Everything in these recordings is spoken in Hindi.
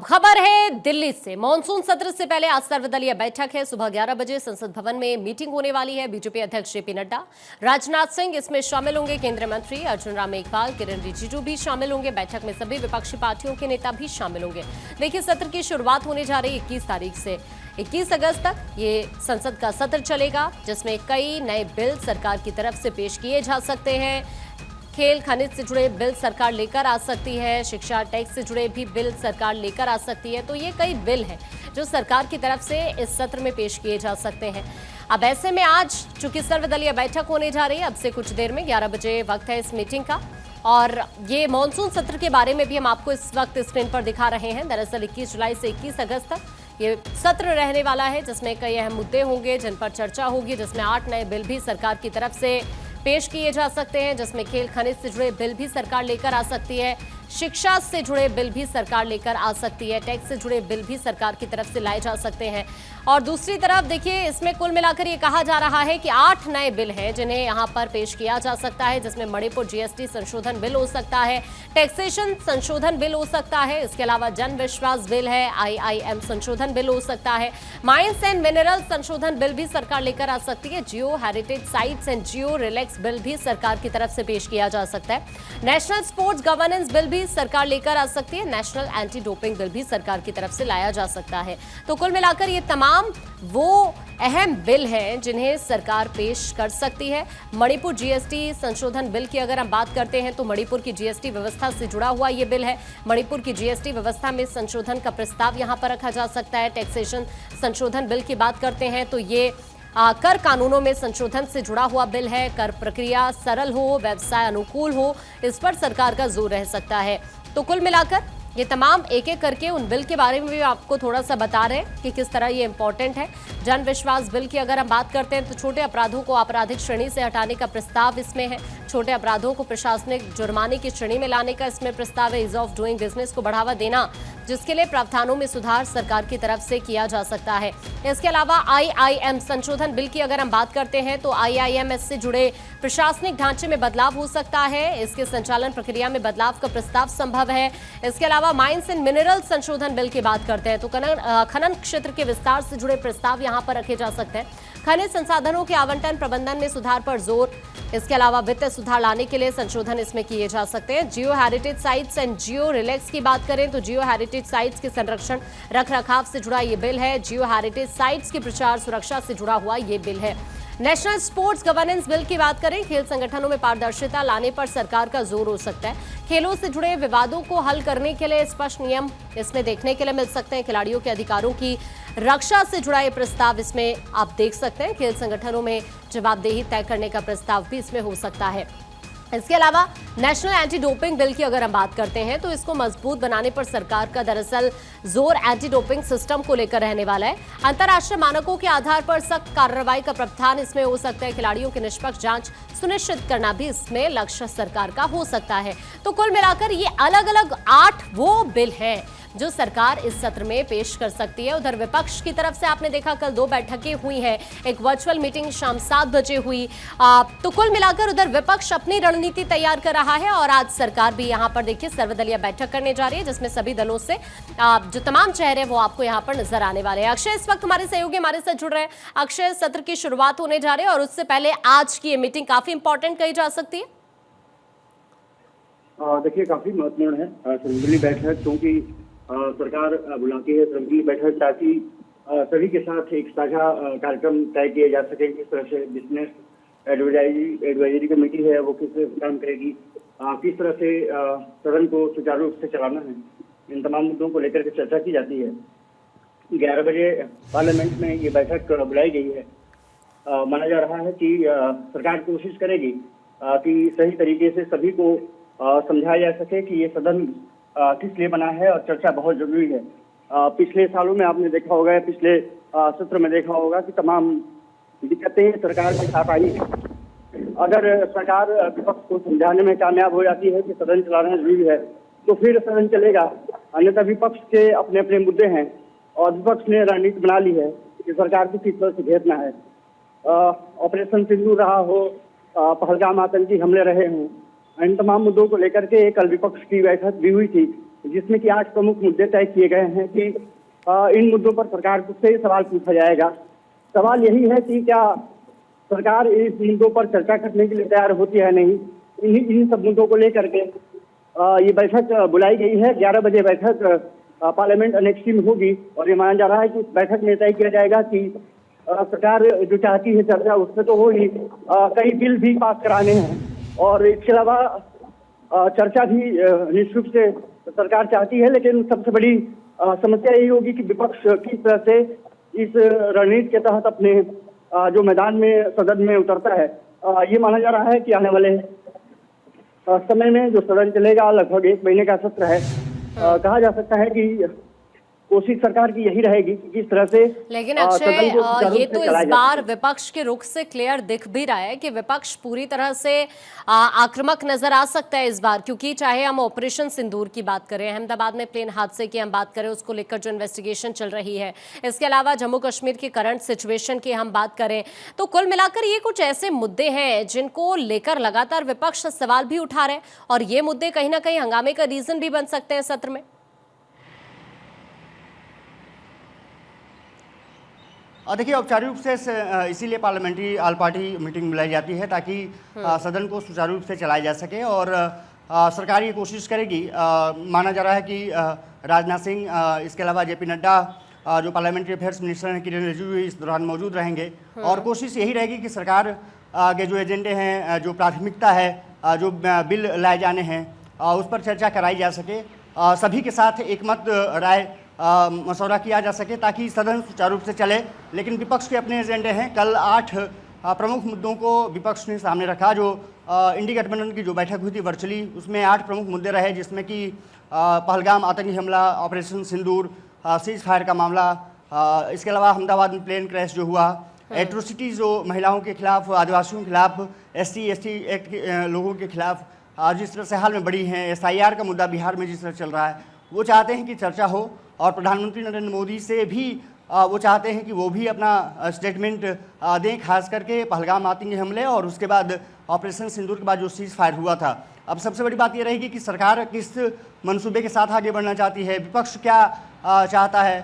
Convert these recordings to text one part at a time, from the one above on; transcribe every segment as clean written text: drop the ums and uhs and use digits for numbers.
खबर है दिल्ली से। मॉनसून सत्र से पहले आज सर्वदलीय बैठक है। सुबह 11 बजे संसद भवन में मीटिंग होने वाली है। बीजेपी अध्यक्ष जेपी नड्डा, राजनाथ सिंह इसमें शामिल होंगे। केंद्रीय मंत्री अर्जुन राम मेघवाल, किरण रिजिजू भी शामिल होंगे। बैठक में सभी विपक्षी पार्टियों के नेता भी शामिल होंगे। देखिए, सत्र की शुरुआत होने जा रही 21 तारीख से 21 अगस्त तक ये संसद का सत्र चलेगा, जिसमें कई नए बिल सरकार की तरफ से पेश किए जा सकते हैं। खेल खनिज से जुड़े बिल सरकार लेकर आ सकती है, शिक्षा टैक्स से जुड़े भी बिल सरकार लेकर आ सकती है। तो ये कई बिल हैं जो सरकार की तरफ से इस सत्र में पेश किए जा सकते हैं। अब ऐसे में आज चूंकि सर्वदलीय बैठक होने जा रही है, अब से कुछ देर में 11 बजे वक्त है इस मीटिंग का, और ये मानसून सत्र के बारे में भी हम आपको इस वक्त स्क्रीन पर दिखा रहे हैं। दरअसल 21 जुलाई से 21 अगस्त तक ये सत्र रहने वाला है, जिसमें कई अहम मुद्दे होंगे जिन पर चर्चा होगी, जिसमें 8 नए बिल भी सरकार की तरफ से पेश किए जा सकते हैं, जिसमें खेल खनिज से जुड़े बिल भी सरकार लेकर आ सकती है, शिक्षा से जुड़े बिल भी सरकार लेकर आ सकती है, टैक्स से जुड़े बिल भी सरकार की तरफ से लाए जा सकते हैं। और दूसरी तरफ देखिए, इसमें कुल मिलाकर ये कहा जा रहा है कि 8 नए बिल हैं जिन्हें यहां पर पेश किया जा सकता है, जिसमें मणिपुर जीएसटी संशोधन बिल हो सकता है, टैक्सेशन संशोधन बिल हो सकता है, इसके अलावा जन विश्वास बिल है, आईआईएम संशोधन बिल हो सकता है, माइंस एंड मिनरल संशोधन बिल भी सरकार लेकर आ सकती है, जियो heritage sites and Jio relax bill भी सरकार की तरफ से पेश किया जा सकता है, नेशनल स्पोर्ट्स गवर्नेंस बिल भी सरकार लेकर आ सकती है, नेशनल एंटी डोपिंग बिल भी सरकार की तरफ से लाया जा सकता है। तो कुल मिलाकर ये तमाम वो अहम बिल हैं जिन्हें सरकार पेश कर सकती है। मणिपुर जीएसटी संशोधन बिल की अगर हम बात करते हैं तो मणिपुर की जीएसटी व्यवस्था से जुड़ा हुआ ये बिल है। मणिपुर की जीएसटी व्यवस्था में संशोधन का प्रस्ताव यहां पर रखा जा सकता है। टैक्सेशन संशोधन बिल की बात करते हैं तो ये कर कानूनों में संशोधन से जुड़ा हुआ बिल है। कर प्रक्रिया सरल हो, व्यवसाय अनुकूल हो, इस पर सरकार का जोर रह सकता है। तो कुल मिलाकर ये तमाम एक एक करके उन बिल के बारे में भी आपको थोड़ा सा बता रहे हैं कि किस तरह ये इंपॉर्टेंट है। जन विश्वास बिल की अगर हम बात करते हैं तो छोटे अपराधों को आपराधिक श्रेणी से हटाने का प्रस्ताव इसमें है। छोटे अपराधों को प्रशासनिक जुर्माने की श्रेणी में लाने का इसमें प्रस्ताव है। ईज ऑफ डूइंग बिजनेस को बढ़ावा देना, जिसके लिए प्रावधानों में सुधार सरकार की तरफ से किया जा सकता है। इसके अलावा आईआईएम संशोधन बिल की अगर हम बात करते हैं तो आईआईएमएस से जुड़े प्रशासनिक ढांचे में बदलाव हो सकता है। इसके संचालन प्रक्रिया में बदलाव का प्रस्ताव संभव है। इसके अलावा माइंस एंड मिनरल संशोधन बिल की बात करते हैं तो खनन क्षेत्र के विस्तार से जुड़े प्रस्ताव यहां पर रखे जा सकते हैं। खनिज संसाधनों के आवंटन प्रबंधन में सुधार पर जोर। इसके अलावा वित्तीय सुधार लाने के लिए संशोधन इसमें किए जा सकते हैं। जियो heritage sites and Jio relax की बात करें तो जियो हेरिटेज साइट्स के संरक्षण रख रखाव से जुड़ा ये बिल है। जियो हेरिटेज साइट्स की प्रचार सुरक्षा से जुड़ा हुआ ये बिल है। नेशनल स्पोर्ट्स गवर्नेंस बिल की बात करें, खेल संगठनों में पारदर्शिता लाने पर सरकार का जोर हो सकता है। खेलों से जुड़े विवादों को हल करने के लिए स्पष्ट नियम इसमें देखने के लिए मिल सकते हैं। खिलाड़ियों के अधिकारों की रक्षा से जुड़ा ये प्रस्ताव इसमें आप देख सकते हैं। खेल संगठनों में जवाबदेही तय करने का प्रस्ताव भी इसमें हो सकता है। इसके अलावा नेशनल एंटी डोपिंग बिल की अगर हम बात करते हैं तो इसको मजबूत बनाने पर सरकार का दरअसल जोर एंटी डोपिंग सिस्टम को लेकर रहने वाला है। अंतर्राष्ट्रीय मानकों के आधार पर सख्त कार्रवाई का प्रावधान इसमें हो सकता है। खिलाड़ियों की निष्पक्ष जांच सुनिश्चित करना भी इसमें लक्ष्य सरकार का हो सकता है। तो कुल मिलाकर ये अलग अलग 8 वो बिल हैं जो सरकार इस सत्र में पेश कर सकती है। उधर विपक्ष की तरफ से आपने देखा कल 2 बैठकें हुई हैं, एक वर्चुअल मीटिंग शाम 7 बजे हुई। तो कुल मिलाकर उधर विपक्ष अपनी रणनीति तैयार कर रहा है और आज सरकार भी यहां पर देखिए सर्वदलीय बैठक करने जा रही है, जिसमें सभी दलों से जो तमाम चेहरे वो आपको यहां पर नजर आने वाले हैं। अक्षय इस वक्त हमारे सहयोगी हमारे साथ जुड़ रहे हैं। अक्षय, सत्र की शुरुआत होने जा रही है और उससे पहले आज की ये मीटिंग काफी इंपॉर्टेंट कही जा सकती है। देखिए, काफी महत्वपूर्ण है सर्वदलीय बैठक, क्योंकि सरकार बुलाती है सर्वदलीय बैठक ताकि सभी के साथ एक साझा कार्यक्रम तय किए जा सके। किस तरह से बिजनेस एडवाइजरी कमेटी है वो किस तरह से काम करेगी, किस तरह से सदन को सुचारू रूप से चलाना है, इन तमाम मुद्दों को लेकर के चर्चा की जाती है। 11 बजे पार्लियामेंट में ये बैठक बुलाई गई है। माना जा रहा है कि सरकार कोशिश करेगी कि सही तरीके से सभी को समझाया जा सके कि ये सदन किस लिए बना है और चर्चा बहुत जरूरी है। पिछले सालों में आपने देखा होगा, पिछले सत्र में देखा होगा कि तमाम दिक्कतें सरकार के साथ आई हैं। अगर सरकार विपक्ष को समझाने में कामयाब हो जाती है कि सदन चलाना जरूरी है तो फिर सदन चलेगा, अन्यथा विपक्ष के अपने अपने मुद्दे हैं और विपक्ष ने रणनीति बना ली है कि सरकार को किस तरह से घेरना है। ऑपरेशन सिंदूर रहा हो, पहलगाम आतंकी हमले रहे हों, इन तमाम मुद्दों को लेकर के कल विपक्ष की बैठक भी हुई थी। जिसमें कि 8 प्रमुख मुद्दे तय किए गए हैं कि इन मुद्दों पर सरकार से सवाल पूछा जाएगा। सवाल यही है कि क्या सरकार इस मुद्दों पर चर्चा करने के लिए तैयार होती है नहीं। इन सब मुद्दों को लेकर के ये बैठक बुलाई गई है। 11 बजे बैठक पार्लियामेंट अनेक्सी में होगी और ये माना जा रहा है कि इस बैठक में तय किया जाएगा कि सरकार जो चाहती है चर्चा उसमें तो हो ही, कई बिल भी पास कराने हैं और इसके अलावा चर्चा भी निश्चित रूप से सरकार चाहती है। लेकिन सबसे बड़ी समस्या यही होगी कि विपक्ष किस तरह से इस रणनीति के तहत अपने जो मैदान में सदन में उतरता है। ये माना जा रहा है कि आने वाले समय में जो सदन चलेगा लगभग 1 महीने का सत्र है। कहा जा सकता है कि कोशिश सरकार की यही रहेगी कि किस तरह से। लेकिन अक्षय, ये तो इस बार विपक्ष के रुख से क्लियर दिख भी रहा है कि विपक्ष पूरी तरह से आक्रामक नजर आ सकता है इस बार, क्योंकि चाहे हम ऑपरेशन सिंदूर की बात करें, अहमदाबाद में प्लेन हादसे की हम बात करें, उसको लेकर जो इन्वेस्टिगेशन चल रही है, इसके अलावा जम्मू कश्मीर की करंट सिचुएशन की हम बात करें, तो कुल मिलाकर ये कुछ ऐसे मुद्दे हैं जिनको लेकर लगातार विपक्ष सवाल भी उठा रहे हैं और ये मुद्दे कहीं ना कहीं हंगामे का रीजन भी बन सकते हैं सत्र में। देखिए, औपचारिक रूप से इसीलिए पार्लियामेंट्री ऑल पार्टी मीटिंग बुलाई जाती है ताकि सदन को सुचारू रूप से चलाया जा सके और सरकार ये कोशिश करेगी। माना जा रहा है कि राजनाथ सिंह, इसके अलावा जेपी नड्डा, जो पार्लियामेंट्री अफेयर्स मिनिस्टर हैं किरेन रिजिजू इस दौरान मौजूद रहेंगे और कोशिश यही रहेगी कि सरकार के जो एजेंडे हैं, जो प्राथमिकता है, जो बिल लाए जाने हैं, उस पर चर्चा कराई जा सके, सभी के साथ एकमत राय मशवरा किया जा सके ताकि सदन सुचारू रूप से चले। लेकिन विपक्ष के अपने एजेंडे हैं। कल 8 प्रमुख मुद्दों को विपक्ष ने सामने रखा। जो इंडी गठबंधन की जो बैठक हुई थी वर्चुअली, उसमें 8 प्रमुख मुद्दे रहे, जिसमें कि पहलगाम आतंकी हमला, ऑपरेशन सिंदूर, सीज फायर का मामला, इसके अलावा अहमदाबाद में प्लेन क्रैश जो हुआ, एट्रोसिटी जो महिलाओं के खिलाफ, आदिवासियों के खिलाफ, SC/ST एक्ट के लोगों के खिलाफ जिस तरह से हाल में बढ़ी हैं, SIR का मुद्दा बिहार में जिस तरह चल रहा है, वो चाहते हैं कि चर्चा हो और प्रधानमंत्री नरेंद्र मोदी से भी वो चाहते हैं कि वो भी अपना स्टेटमेंट दें, खास करके पहलगाम आतंकी हमले और उसके बाद ऑपरेशन सिंदूर के बाद जो सीज फायर हुआ था। अब सबसे बड़ी बात ये रहेगी कि सरकार किस मंसूबे के साथ आगे बढ़ना चाहती है, विपक्ष क्या चाहता है।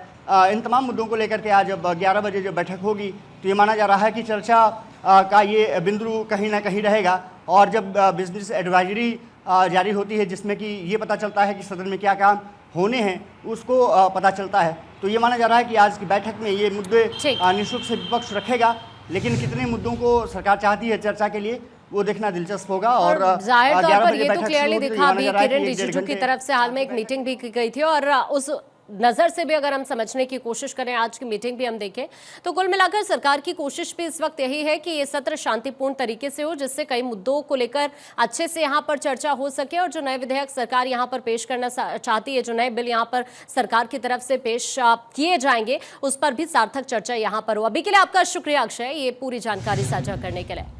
इन तमाम मुद्दों को लेकर के आज जब 11 बजे जब बैठक होगी तो ये माना जा रहा है कि चर्चा का ये बिंदु कहीं ना कहीं रहेगा। और जब बिजनेस एडवाइजरी जारी होती है जिसमें कि ये पता चलता है कि सदन में क्या काम होने हैं, उसको पता चलता है, तो ये माना जा रहा है कि आज की बैठक में ये मुद्दे निश्चित रूप से विपक्ष रखेगा। लेकिन कितने मुद्दों को सरकार चाहती है चर्चा के लिए, वो देखना दिलचस्प होगा। और जाहिर तौर पर ये तो क्लियरली दिखा भी, किरेन रिजिजू की तरफ से हाल में एक मीटिंग भी की गई थी और उस नजर से भी अगर हम समझने की कोशिश करें, आज की मीटिंग भी हम देखें, तो कुल मिलाकर सरकार की कोशिश भी इस वक्त यही है कि ये सत्र शांतिपूर्ण तरीके से हो, जिससे कई मुद्दों को लेकर अच्छे से यहाँ पर चर्चा हो सके और जो नए विधेयक सरकार यहाँ पर पेश करना चाहती है, जो नए बिल यहाँ पर सरकार की तरफ से पेश किए जाएंगे, उस पर भी सार्थक चर्चा यहाँ पर हो। अभी के लिए आपका शुक्रिया अक्षय, ये पूरी जानकारी साझा करने के लिए।